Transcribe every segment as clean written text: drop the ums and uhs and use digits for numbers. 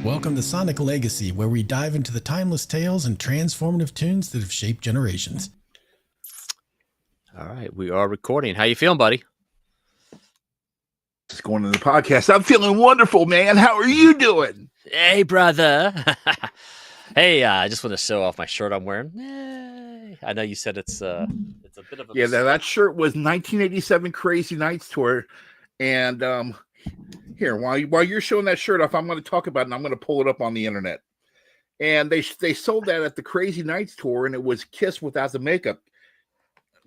welcome to Sonic Legacy, where we dive into the timeless tales and transformative tunes that have shaped generations. All right, we are recording. How you feeling, buddy? Just going to the podcast. I'm feeling wonderful, man. How are you doing? Hey, brother. Hey, I just want to show off my shirt I'm wearing. Yay. I know you said it's a bit of a that shirt was 1987 Crazy Nights tour, and here while you're showing that shirt off, I'm going to talk about it, and I'm going to pull it up on the internet. And they sold that at the Crazy Nights tour, and it was Kiss without the makeup.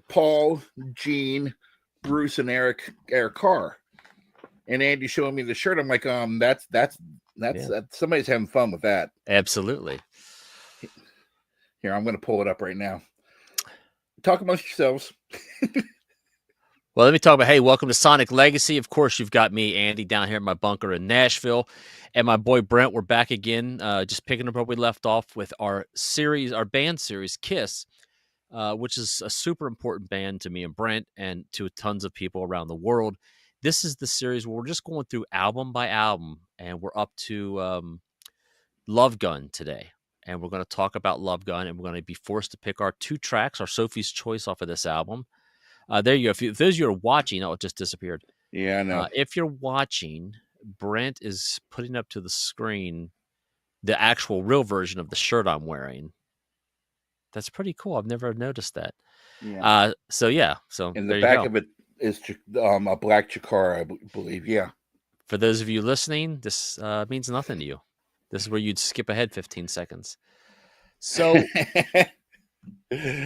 Paul, Gene, Bruce, and Eric Carr. And Andy showing me the shirt. I'm like, that's somebody's having fun with that. Absolutely. Here, I'm going to pull it up right now. Talk amongst yourselves. Well, let me talk about, hey, welcome to Sonic Legacy. Of course, you've got me, Andy, down here in my bunker in Nashville, and my boy Brent. We're back again, just picking up where we left off with our band series, Kiss, which is a super important band to me and Brent and to tons of people around the world. This is the series where we're just going through album by album, and we're up to Love Gun today. And we're going to talk about Love Gun, and we're going to be forced to pick our two tracks, our Sophie's Choice off of this album. There you go. If those of you are watching, it just disappeared. Yeah, I know. If you're watching, Brent is putting up to the screen the actual real version of the shirt I'm wearing. That's pretty cool. I've never noticed that. Yeah. So in the back of it is a black Chikara, I believe. Yeah. For those of you listening, this means nothing to you. This is where you'd skip ahead 15 seconds. So,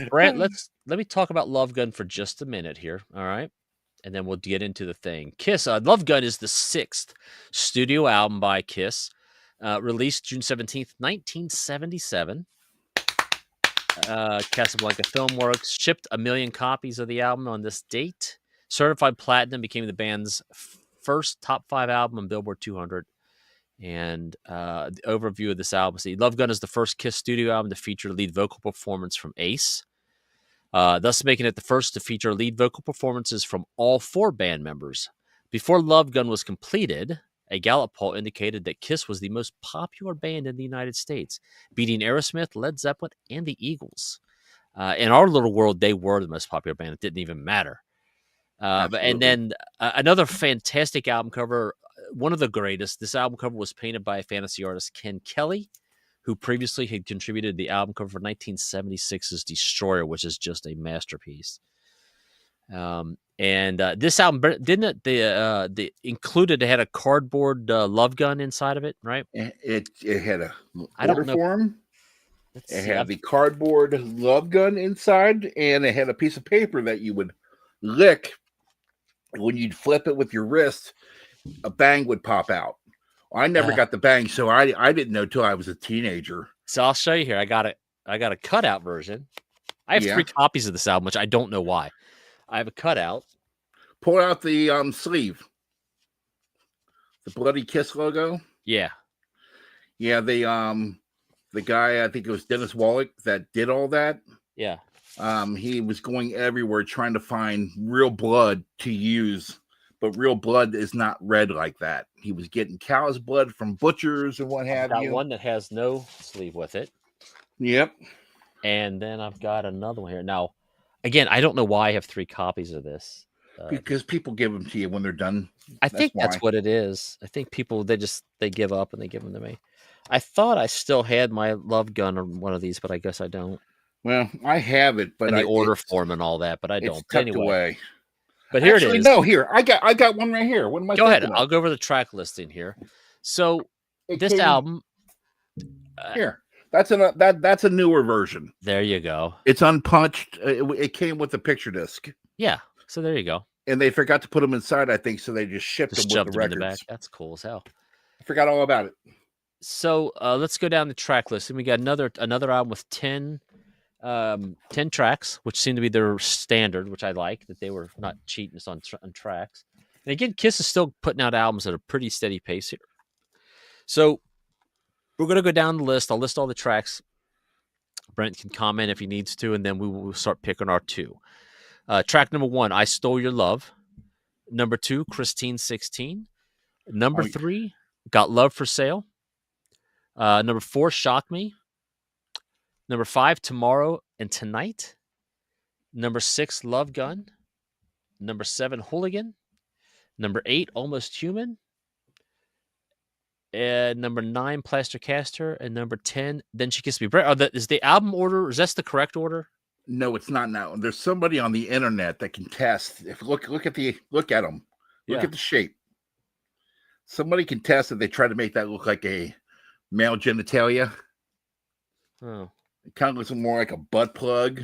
Brent, let me talk about Love Gun for just a minute here, all right? And then we'll get into the thing. Kiss, Love Gun is the 6th studio album by Kiss, released June 17th, 1977. Casablanca Filmworks shipped 1 million copies of the album on this date. Certified Platinum, became the band's first top 5 album on Billboard 200. And the overview of this album. See, Love Gun is the first Kiss studio album to feature lead vocal performance from Ace, thus making it the first to feature lead vocal performances from all 4 band members. Before Love Gun was completed, a Gallup poll indicated that Kiss was the most popular band in the United States, beating Aerosmith, Led Zeppelin, and the Eagles. In our little world, they were the most popular band. It didn't even matter. And then another fantastic album cover, one of the greatest. This album cover was painted by fantasy artist Ken Kelly, who previously had contributed the album cover for 1976's Destroyer, which is just a masterpiece. And this album, didn't it? It had a cardboard Love Gun inside of it, right? It had a order form. It had the cardboard Love Gun inside, and it had a piece of paper that you would lick. When you'd flip it with your wrist, a bang would pop out. I never got the bang, so I didn't know till I was a teenager. So I'll show you here. I got a cutout version. I have 3 copies of this album, which I don't know why. I have a cutout. Pull out the sleeve. The Bloody Kiss logo. Yeah. Yeah, the guy, I think it was Dennis Wallach that did all that. Yeah. He was going everywhere trying to find real blood to use, but real blood is not red like that. He was getting cow's blood from butchers and what have you. I've got one that has no sleeve with it. Yep. And then I've got another one here. Now, again, I don't know why I have 3 copies of this. Because people give them to you when they're done. I think that's what it is. I think people, they give up and they give them to me. I thought I still had my Love Gun on one of these, but I guess I don't. Well, I have it, but in the order form and all that, but I don't. It's tucked away. But here it is. No, here I got one right here. What am I? Go ahead. I'll go over the track listing here. So this album here. That's a newer version. There you go. It's unpunched. It came with a picture disc. Yeah. So there you go. And they forgot to put them inside, I think, so they just shipped them with the records. In the back. That's cool as hell. I forgot all about it. So let's go down the track list, and we got another album with 10 tracks, which seem to be their standard, which I like, that they were not cheating us on tracks. And again, Kiss is still putting out albums at a pretty steady pace here. So we're going to go down the list. I'll list all the tracks. Brent can comment if he needs to, and then we will start picking our 2. Track number 1, I Stole Your Love. Number 2, Christine 16. Number 3, Got Love for Sale. Number 4, Shock Me. Number 5, Tomorrow and Tonight. Number 6, Love Gun. Number 7, Hooligan. Number 8, Almost Human. And number 9, Plaster Caster. And number 10, Then She Kissed Me. Brent, is the album order, is that the correct order? No, it's not now. There's somebody on the internet that can test. If look at them. Look at the shape. Somebody can test if they try to make that look like a male genitalia. Oh. It kind of looks more like a butt plug.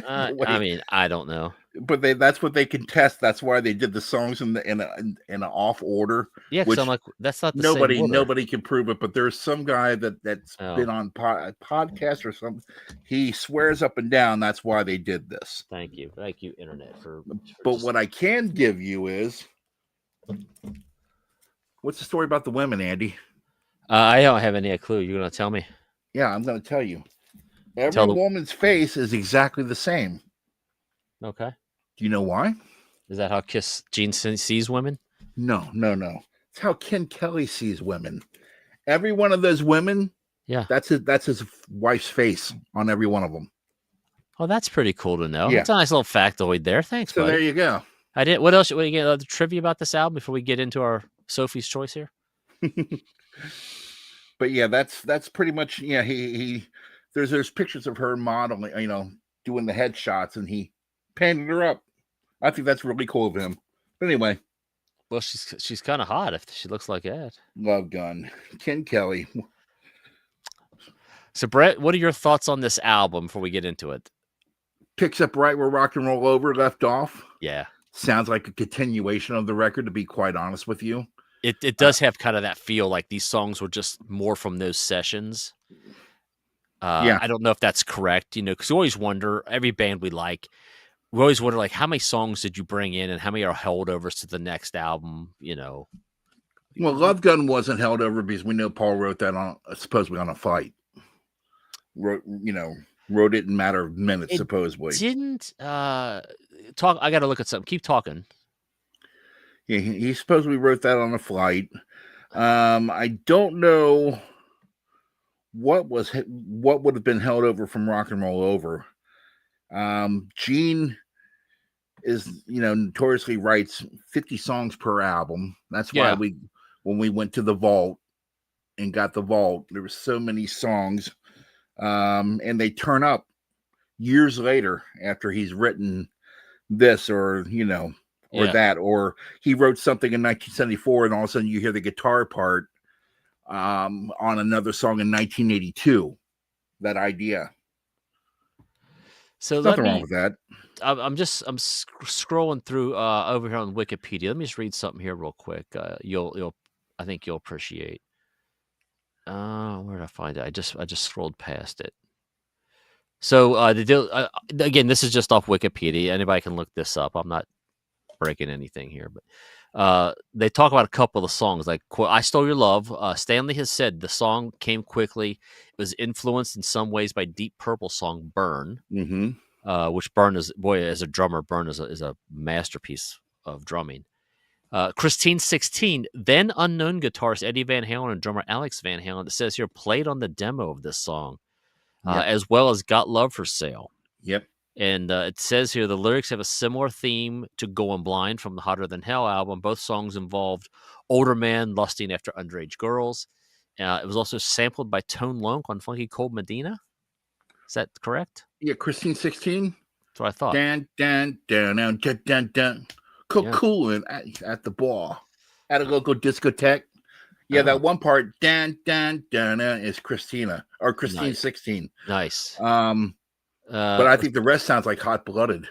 I mean, I don't know. But that's what they can test. That's why they did the songs in an off order. Yeah, because I'm like, that's not the same order. Nobody can prove it. But there's some guy that's been on a podcast or something. He swears up and down that's why they did this. Thank you, internet. But what I can give you is, what's the story about the women, Andy? I don't have any clue. You're gonna tell me? Yeah, I'm gonna tell you. Every woman's face is exactly the same. Okay. Do you know why? Is that how Gene sees women? No. It's how Ken Kelly sees women. Every one of those women, yeah, that's his wife's face on every one of them. Oh, that's pretty cool to know. Yeah. That's a nice little factoid there. Thanks, so buddy. There you go. I did. What else? What you get? Other trivia about this album before we get into our Sophie's Choice here? But yeah, that's pretty much. Yeah, he there's pictures of her modeling, doing the headshots, and he painted her up. I think that's really cool of him. But anyway, well, she's kind of hot if she looks like that. Love Gun, Ken Kelly. So, Brett, what are your thoughts on this album before we get into it? Picks up right where Rock and Roll Over left off. Yeah, sounds like a continuation of the record. To be quite honest with you, it does have kind of that feel like these songs were just more from those sessions. Yeah, I don't know if that's correct. Because we always wonder, every band we always wonder, like, how many songs did you bring in and how many are held over to the next album, Well, Love Gun wasn't held over because we know Paul wrote that supposedly on a flight. Wrote it in a matter of minutes, supposedly. Didn't talk. I got to look at something. Keep talking. Yeah, he supposedly wrote that on a flight. I don't know what would have been held over from Rock and Roll Over. Gene is notoriously writes 50 songs per album. That's why when we went to the vault and got the vault, there were so many songs, and they turn up years later after he's written this or that, or he wrote something in 1974 and all of a sudden you hear the guitar part on another song in 1982. That idea. So nothing wrong with that. I'm scrolling through over here on Wikipedia. Let me just read something here real quick. I think you'll appreciate. Where did I find it? I just scrolled past it. So again, this is just off Wikipedia. Anybody can look this up. I'm not breaking anything here, but they talk about a couple of songs. Like, "I Stole Your Love." Stanley has said the song came quickly. It was influenced in some ways by Deep Purple's song "Burn," which Burn is, as a drummer, Burn is a masterpiece of drumming. Christine 16, then unknown guitarist Eddie Van Halen and drummer Alex Van Halen, it says here, played on the demo of this song, as well as Got Love for Sale. Yep. And it says here the lyrics have a similar theme to Going Blind from the Hotter Than Hell album. Both songs involved older men lusting after underage girls. It was also sampled by Tone Loc on Funky Cold Medina. Is that correct? Yeah, Christine 16. That's what I thought. Dun, dun, dun, dun, dun, dun, dun. Cooling at the bar at a local discotheque. Yeah, that one part, dun, dun, dun, dun, is Christina or Christine 16. Nice. But I think the rest sounds like Hot Blooded.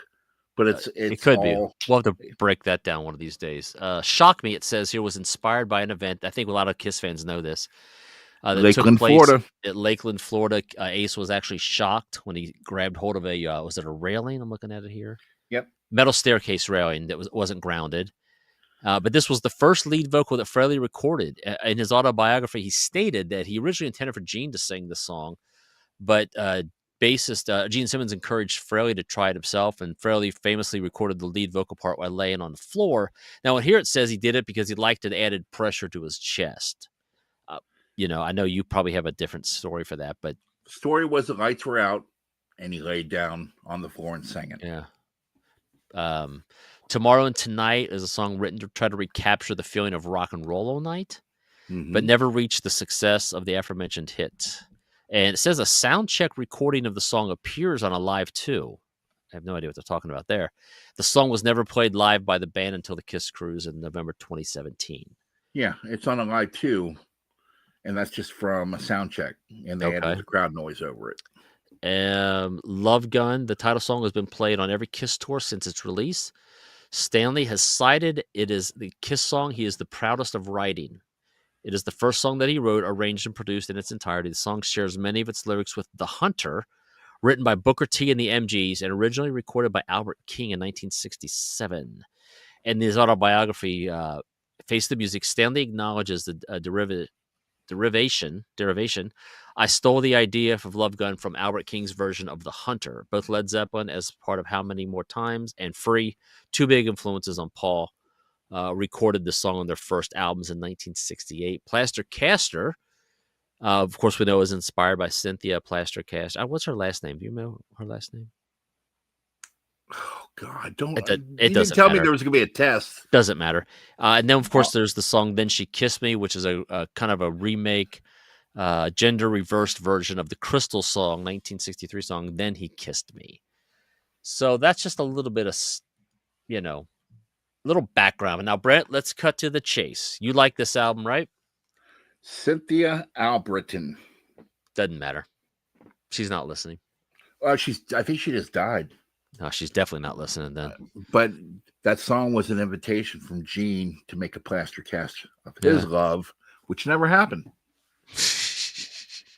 But it could be. We'll have to break that down one of these days. Shock Me, it says here, was inspired by an event. I think a lot of Kiss fans know this. That Lakeland, took place Florida. At Lakeland, Florida. Ace was actually shocked when he grabbed hold of was it a railing? I'm looking at it here. Yep. Metal staircase railing that wasn't grounded. But this was the first lead vocal that Frehley recorded. In his autobiography, he stated that he originally intended for Gene to sing the song, but bassist Gene Simmons encouraged Frehley to try it himself, and Frehley famously recorded the lead vocal part while laying on the floor. Now, here it says he did it because he liked it added pressure to his chest. I know you probably have a different story for that, but Story was the lights were out, and he laid down on the floor and sang it. yeah. Tomorrow and Tonight is a song written to try to recapture the feeling of rock and roll all night, but never reached the success of the aforementioned hit. And it says a sound check recording of the song appears on a Live 2. I have no idea what they're talking about there. The song was never played live by the band until the Kiss Cruise in November 2017. Yeah, it's on a Live 2, and that's just from a sound check, and they added the crowd noise over it. Love Gun, the title song, has been played on every Kiss tour since its release. Stanley has cited it is the Kiss song he is the proudest of writing. It is the first song that he wrote, arranged, and produced in its entirety. The song shares many of its lyrics with The Hunter, written by Booker T and the MGs, and originally recorded by Albert King in 1967. In his autobiography, Face the Music, Stanley acknowledges the derivation. I stole the idea of Love Gun from Albert King's version of The Hunter. Both Led Zeppelin, as part of How Many More Times, and Free, two big influences on Paul, recorded the song on their first albums in 1968. Plaster Caster, of course, we know is inspired by Cynthia Plaster Caster. What's her last name? Do you know her last name? Oh God! Don't it you didn't doesn't tell matter. me there was going to be a test. Doesn't matter. And then, of course, there's the song "Then She Kissed Me," which is a kind of a remake, gender reversed version of the Crystal song, 1963 song "Then He Kissed Me." So that's just a little bit of, little background. And now, Brent, let's cut to the chase. You like this album, right? Cynthia Albritton. Doesn't matter. She's not listening. I think she just died. No, she's definitely not listening then. But that song was an invitation from Gene to make a plaster cast of his love, which never happened.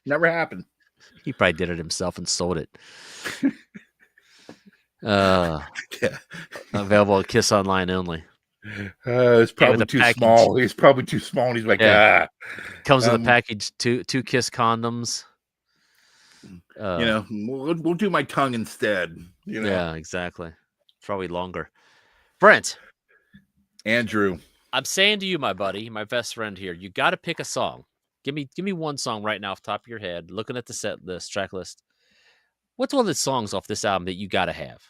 Never happened. He probably did it himself and sold it. Available at Kiss Online only. It's probably too small. He's probably too small. And he's like, Comes with a package, two Kiss condoms. We'll do my tongue instead. Yeah, exactly. Probably longer. Brent. Andrew. I'm saying to you, my buddy, my best friend here, you got to pick a song. Give me one song right now off the top of your head, looking at the set list, track list. What's one of the songs off this album that you got to have?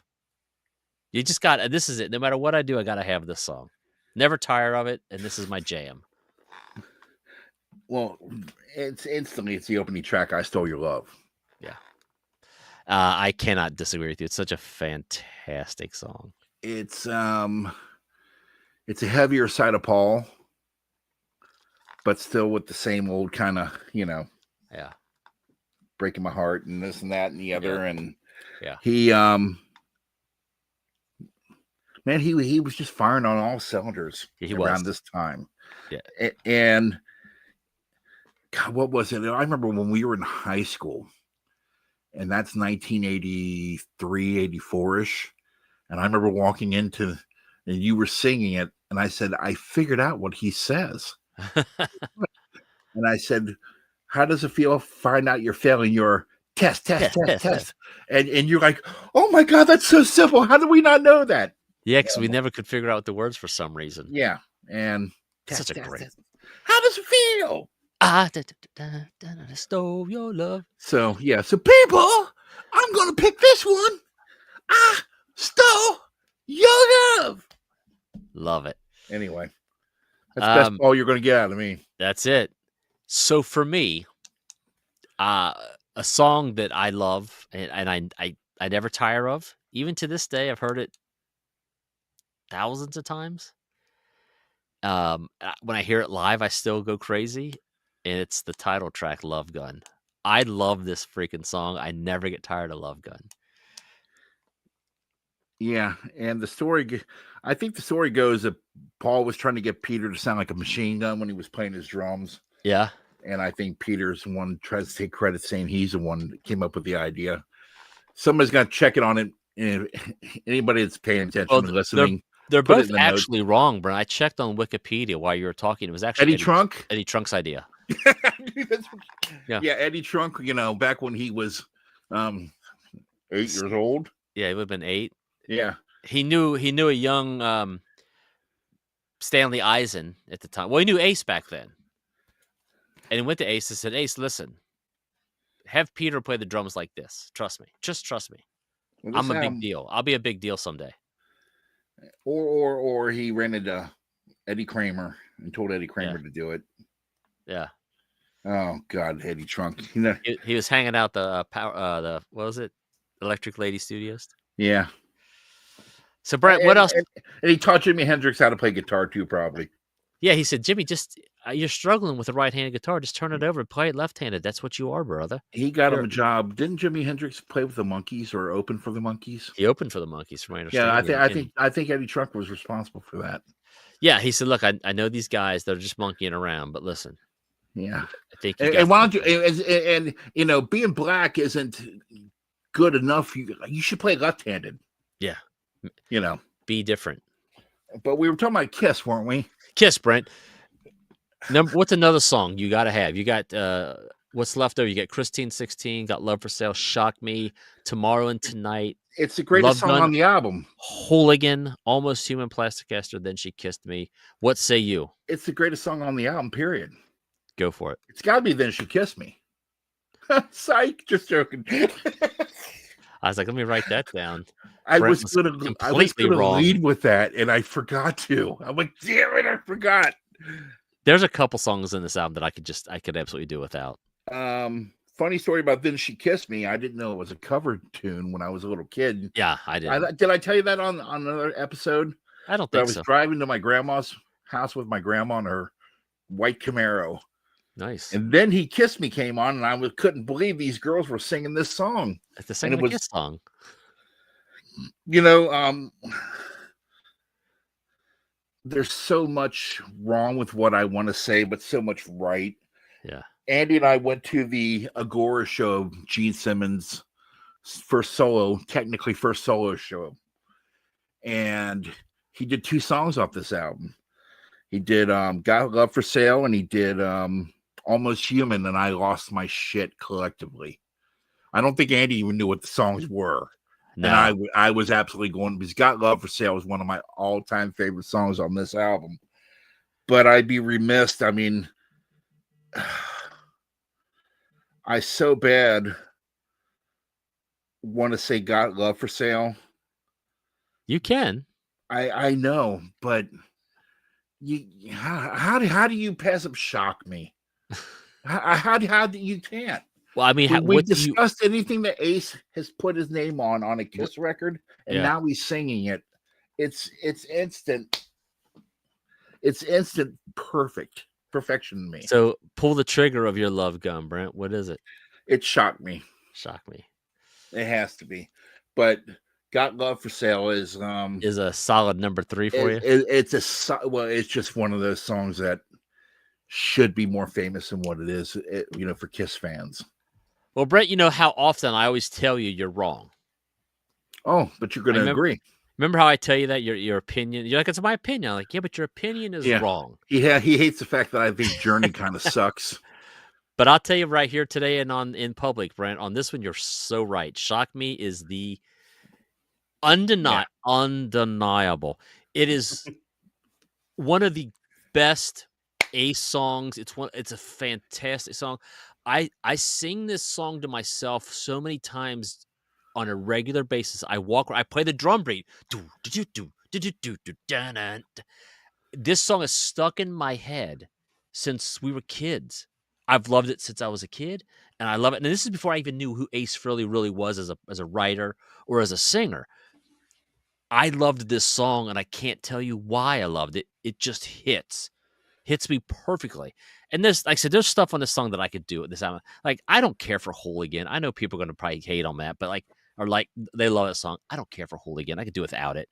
You just got, this is it. No matter what I do, I got to have this song. Never tire of it, and this is my jam. Well, it's the opening track, I Stole Your Love. Yeah. I cannot disagree with you. It's such a fantastic song. It's a heavier side of Paul, but still with the same old kind of, breaking my heart and this and that and the other. And he was just firing on all cylinders around this time. Yeah. And God, what was it? I remember when we were in high school, and that's 1983, 84 ish. And I remember walking into, and you were singing it. And I said, I figured out what he says. And I said, how does it feel? Find out you're failing your test. And you're like, oh my God, that's so simple. How do we not know that? Yeah, because we never could figure out the words for some reason. Yeah. And such a great. How does it feel? I stole your love. So people, I'm gonna pick this one. I stole your love. Love it. Anyway, that's all you're gonna get out of me. That's it. So for me, a song that I love and I never tire of, even to this day, I've heard it thousands of times. When I hear it live, I still go crazy. And it's the title track, Love Gun. I love this freaking song. I never get tired of Love Gun. Yeah, and I think the story goes that Paul was trying to get Peter to sound like a machine gun when he was playing his drums. Yeah. And I think Peter's the one tries to take credit, saying he's the one that came up with the idea. Somebody's got to check it on it. Anybody that's paying attention and listening. They're both actually wrong, Brent. I checked on Wikipedia while you were talking. It was actually Eddie Trunk's idea. Eddie Trunk, back when he was 8 years old. Yeah, he would have been 8. Yeah. He knew a young Stanley Eisen at the time. Well, he knew Ace back then. And he went to Ace and said, Ace, listen, have Peter play the drums like this. Trust me. Just trust me. Well, I'm a big deal. I'll be a big deal someday. Or he rented Eddie Kramer and told Eddie Kramer to do it. Yeah. Oh God, Eddie Trunk. He was hanging out the what was it? Electric Lady Studios. Yeah. So Brent, what else? And he taught Jimi Hendrix how to play guitar too, probably. Yeah, he said, Jimmy, just you're struggling with the right-handed guitar. Just turn it over and play it left-handed. That's what you are, brother. He got him a job. Didn't Jimi Hendrix play with the Monkees or open for the Monkees? He opened for the Monkees, from my understanding. Yeah, I think Eddie Trunk was responsible for that. Yeah, he said, look, I know these guys, they're just monkeying around, but listen. Yeah. I think and why don't you and you know, being black isn't good enough. You should play left-handed. Yeah. You know. Be different. But we were talking about Kiss, weren't we? Kiss, Brent. What's another song you got to have? You got what's left over? You got Christine 16, got Love for Sale, Shock Me, Tomorrow and Tonight. It's the greatest song on the album. Hooligan, Almost Human, Plastic Esther, Then She Kissed Me. What say you? It's the greatest song on the album, period. Go for it. It's got to be Then She Kissed Me. Psych, just joking. I was like, let me write that down. I was going to lead with that, and I forgot to. I'm like, damn it, I forgot. There's a couple songs in this album that I could absolutely do without. Funny story about Then She Kissed Me. I didn't know it was a cover tune when I was a little kid. Yeah, I did. Did I tell you that on another episode? I don't think so. I was driving to my grandma's house with my grandma on her white Camaro. Nice. And Then He Kissed Me came on, and I couldn't believe these girls were singing this song. It's the same Kiss song. You know, there's so much wrong with what I want to say, but so much right. Yeah. Andy and I went to the Agora show of Gene Simmons' first solo show. And he did 2 songs off this album. He did Got Love for Sale, and he did Almost Human, and I lost my shit collectively. I don't think Andy even knew what the songs were. No. And I was absolutely going, because Got Love for Sale was one of my all-time favorite songs on this album. But I'd be remiss. I mean, I so bad want to say Got Love for Sale. You can. I know, but how do you pass up Shock Me? How do you can't? Well, I mean, we discussed anything that Ace has put his name on a Kiss record, and now he's singing it. It's instant. It's instant perfection to me. So pull the trigger of your love gun, Brent. What is it? It shocked me. Shock Me. It has to be. But Got Love for Sale is a solid number 3 for you. It's just one of those songs that should be more famous than what it is, for Kiss fans. Well, Brent, you know how often I always tell you you're wrong. Oh, but you're going to agree. Remember how I tell you that your opinion? You're like, it's my opinion. I'm like, yeah, but your opinion is wrong. Yeah, he hates the fact that I think Journey kind of sucks. But I'll tell you right here today and in public, Brent, on this one, you're so right. Shock Me is the undeniable. It is one of the best Ace songs. It's a fantastic song. I sing this song to myself so many times on a regular basis. I play the drum beat. This song is stuck in my head since we were kids. I've loved it since I was a kid, and I love it. And this is before I even knew who Ace Frehley really was as a writer or as a singer. I loved this song, and I can't tell you why I loved it. It just hits me perfectly. And like I said, there's stuff on this song that I could do at this album. Like, I don't care for Hooligan. I know people are going to probably hate on that, but they love that song. I don't care for Hooligan. I could do without it.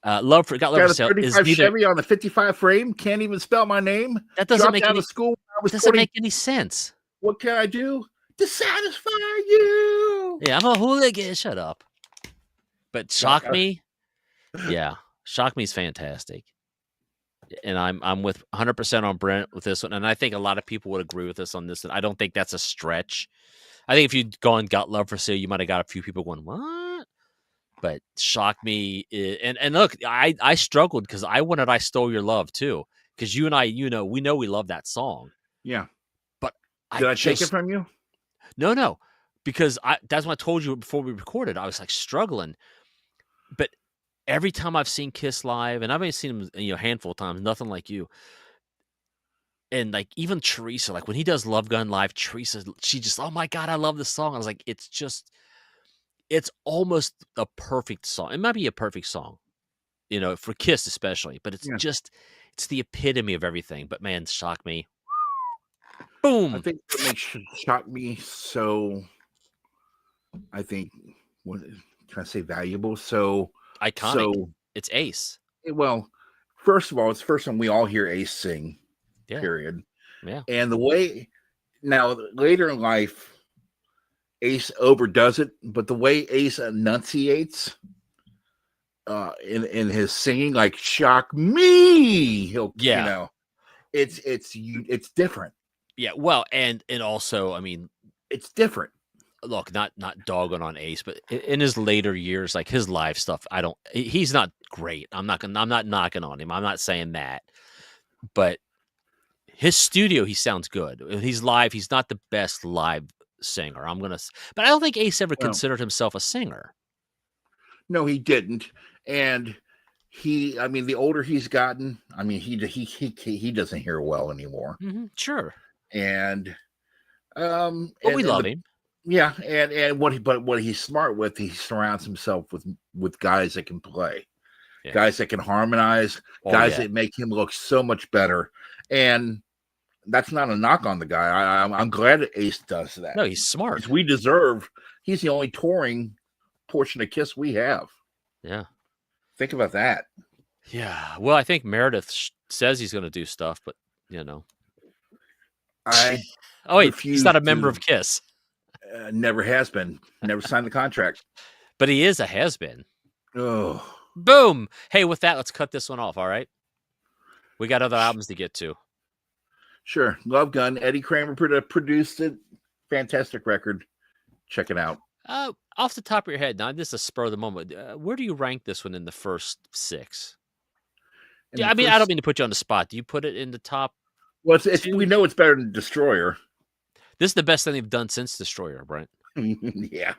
Got Love for Sale is neither, Chevy on the 55 frame. Can't even spell my name. That doesn't make any school. Doesn't make any sense. What can I do to satisfy you? Yeah, I'm a hooligan. Shut up. But Shock Me, Shock Me is fantastic. And I'm with 100% on Brent with this one, and I think a lot of people would agree with us on this. And I don't think that's a stretch. I think if you'd gone Got Love for Sale, you might have got a few people going, "What?" But Shock Me, and look, I struggled because I wanted I Stole Your Love too, because you and I, we know we love that song. Yeah, Did I take it from you? No, because that's what I told you before we recorded. I was like struggling, but every time I've seen Kiss live, and I've only seen him, a handful of times, nothing like you. And like even Teresa, like when he does Love Gun live, Teresa, she just, oh my God, I love this song. I was like, it's almost a perfect song. It might be a perfect song, for Kiss especially, but it's the epitome of everything. But man, Shock Me. Boom. I think what makes Shock Me so, I think, what can I say, valuable? So iconic. So it's Ace. Well, first of all, it's the first time we all hear Ace sing. Yeah. Period. Yeah. And the way now later in life, Ace overdoes it, but the way Ace enunciates in his singing, like "Shock Me," it's different. Yeah, well, and also, I mean, it's different. Look, not dogging on Ace, but in his later years, like his live stuff, he's not great. I'm not knocking on him. I'm not saying that, but his studio, he sounds good. He's live. He's not the best live singer. But I don't think Ace ever considered himself a singer. No, he didn't. And the older he's gotten, he doesn't hear well anymore. Mm-hmm, sure. And but we love him. Yeah, and what he's smart with, he surrounds himself with guys that can play, guys that can harmonize, guys that make him look so much better. And that's not a knock on the guy. I'm glad that Ace does that. No, he's smart. He's the only touring portion of Kiss we have. Yeah. Think about that. Yeah. Well, I think Meredith says he's going to do stuff, but he's not a member of Kiss. Never has been. Never signed the contract. But he is a has-been. Oh. Boom. Hey, with that, let's cut this one off, all right? We got other albums to get to. Sure. Love Gun. Eddie Kramer produced it. Fantastic record. Check it out. Off the top of your head, now this is a spur of the moment. Where do you rank this one in the first 6? I don't mean to put you on the spot. Do you put it in the top? Well, we know it's better than Destroyer. This is the best thing they've done since Destroyer, Brent. Yeah.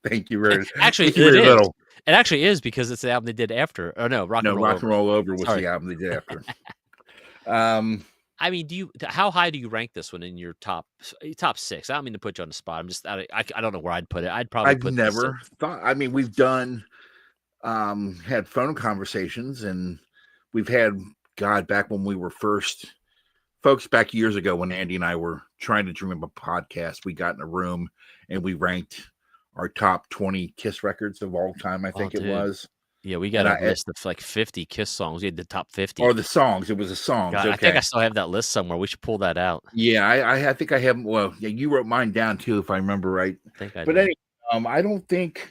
Thank you very much. Actually, it is. Little. It actually is because it's the album they did after. Oh no, Rock and Roll Over was the album they did after. I mean, how high do you rank this one in your top 6? I don't mean to put you on the spot. I don't know where I'd put it. I've never thought. I mean, we've done had phone conversations, and we've had back when we were first. Folks, back years ago when Andy and I were trying to dream up a podcast, we got in a room and we ranked our top 20 Kiss records of all time, I think it was. Yeah, we got a list of like 50 Kiss songs. We had the top 50. Or the songs. It was the songs. God, okay. I think I still have that list somewhere. We should pull that out. Yeah, I think I have. Well, yeah, you wrote mine down too, if I remember right. I think I did. Anyway, I don't think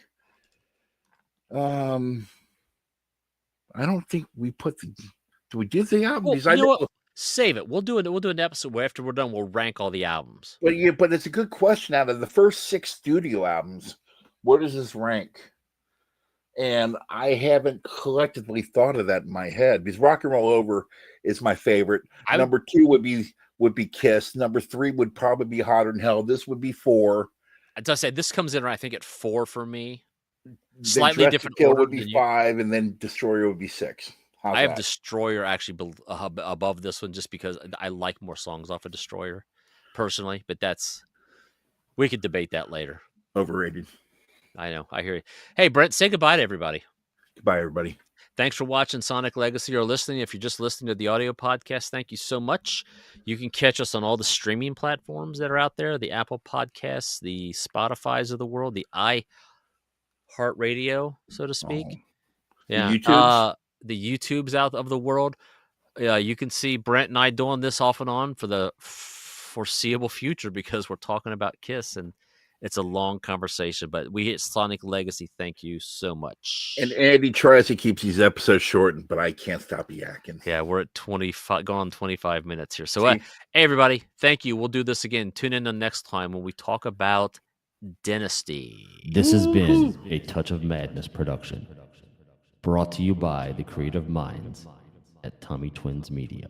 we put the. Do we do the album? Well, you know what? Save it. We'll do an episode where after we're done, we'll rank all the albums. But it's a good question. Out of the first 6 studio albums, where does this rank? And I haven't collectively thought of that in my head because Rock and Roll Over is my favorite. Number 2 would be Kiss. Number 3 would probably be Hotter Than Hell. This would be 4. As I said, this comes in, I think, at 4 for me. Slightly different order. Would be 5, and then Destroyer would be 6. I have Destroyer actually above this one just because I like more songs off of Destroyer personally, but we could debate that later. Overrated. I know. I hear you. Hey, Brent, say goodbye to everybody. Goodbye, everybody. Thanks for watching Sonic Legacy or listening. If you're just listening to the audio podcast, thank you so much. You can catch us on all the streaming platforms that are out there, the Apple Podcasts, the Spotifys of the world, the iHeartRadio, so to speak. Yeah. The YouTubes out of the world. You can see Brent and I doing this off and on for the foreseeable future because we're talking about Kiss, and it's a long conversation. But we hit Sonic Legacy. Thank you so much. And Andy tries to keep these episodes short, but I can't stop yakking. Yeah, we're at 25, going 25 minutes here. So, hey, everybody, thank you. We'll do this again. Tune in the next time when we talk about Dynasty. This has been a Touch of Madness production. Brought to you by the creative minds at Tommy Twins Media.